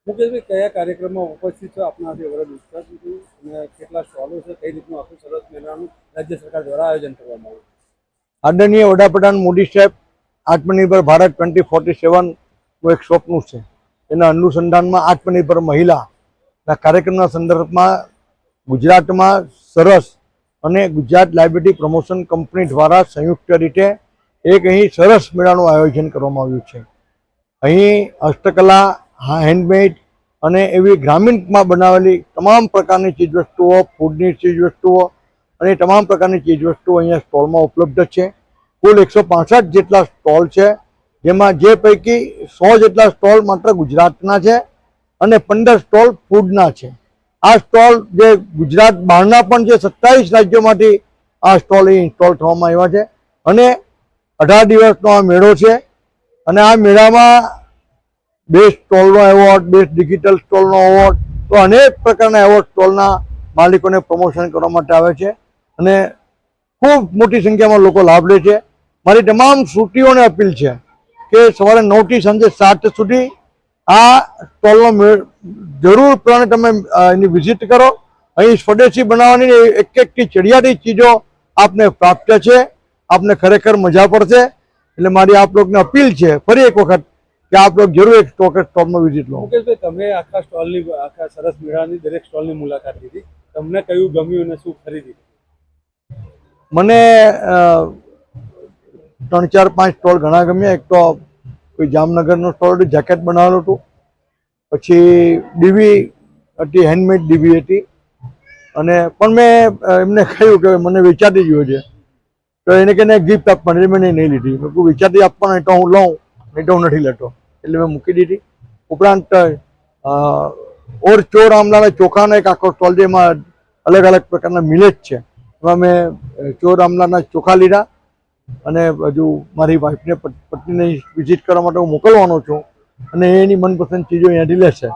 મુકેશભાઈ, કયા કાર્યક્રમમાં ઉપસ્થિત છો? આપના આજે વરદ વિસ્તાર સુધી અને કેટલા સ્ટોલો છે, કઈ રીતનું આખું સરસ મેળાનું રાજ્ય સરકાર દ્વારા આયોજન કરવામાં આવ્યું? આદરણીય વડાપ્રધાન મોદી સાહેબ આત્મનિર્ભર ભારત 2047 એક સ્વપ્ન છે. એના અનુસંધાનમાં આત્મનિર્ભર મહિલાના કાર્યક્રમના સંદર્ભમાં ગુજરાતમાં સરસ અને ગુજરાત લાઇબ્રેરી પ્રમોશન કંપની દ્વારા સંયુક્ત રીતે એક અહીં સરસ મેળાનું આયોજન કરવામાં આવ્યું છે. અહીં હસ્તકલા, હેન્ડમેડ અને એવી ગ્રામીણમાં બનાવેલી તમામ પ્રકારની ચીજવસ્તુઓ, ફૂડની ચીજવસ્તુઓ અને તમામ પ્રકારની ચીજવસ્તુઓ અહીંયા સ્ટોલમાં ઉપલબ્ધ છે. કુલ 165 જેટલા સ્ટોલ છે, જેમાં જે પૈકી 100 જેટલા સ્ટોલ માત્ર ગુજરાતના છે અને 15 સ્ટોલ ફૂડના છે. આ સ્ટોલ જે ગુજરાત બહારના પણ છે, 27 રાજ્યોમાંથી આ સ્ટોલ ઇન્સ્ટોલ થવામાં આવ્યા છે અને 18 દિવસનો આ મેળો છે. અને આ મેળામાં બેસ્ટ સ્ટોલનો એવોર્ડ, બેસ્ટ ડિજિટલ સ્ટોલનો એવોર્ડ, તો અનેક પ્રકારના એવોર્ડ સ્ટોલના માલિકોને પ્રમોશન કરવા માટે આવે છે અને ખૂબ મોટી સંખ્યામાં લોકો લાભ લે છે. મારી તમામ શ્રુતિઓને અપીલ છે કે સવારે 9 થી સાંજે 7 સુધી આ સ્ટોલનો જરૂર પ્રમાણે તમે એની વિઝિટ કરો. અહીં સ્વદેશી બનાવવાની એકથી ચડિયાતી ચીજો આપને પ્રાપ્ત છે. આપને ખરેખર મજા પડશે. એટલે મારી આપ લોકોને અપીલ છે ફરી એક વખત કે આપ લોકો જરૂર એક સ્ટોલનો વિઝિટ લો. મુકેશભાઈ, તમે આખા સરસ મેળાની દરેક સ્ટોલની મુલાકાત લીધી, તમને કયું ગમ્યું અને શું ખરીદી? મને 3, 4, 5 સ્ટોલ ઘણા ગમ્યા. એક તો કોઈ જામનગરનો સ્ટોલ જેકેટ બનાવેલું હતું, પછી ડીવી હતી, હેન્ડમેડ ડીવી હતી. અને પણ મેં એમને કહ્યું કે મને વેચાતી જોઈએ છે, તો એને કહીને ગિફ્ટ આપવાની, એટલે મેં નહીં લીધી. મેં કોઈ વેચાતી આપવાનું તો હું લઉં, નહીં તો હું નથી લેતો, એટલે મેં મૂકી દીધી. ઉપરાંત ઓર ચોર આમલાના ચોખાનો એક આખો સ્ટોલ છે, એમાં અલગ અલગ પ્રકારના મિલેટ છે. એમાં મેં ચોર આમલાના ચોખા લીધા અને હજુ મારી વાઈફને પત્નીને વિઝિટ કરવા માટે હું મોકલવાનો છું અને એની મનપસંદ ચીજો અહીંયાથી લેશે.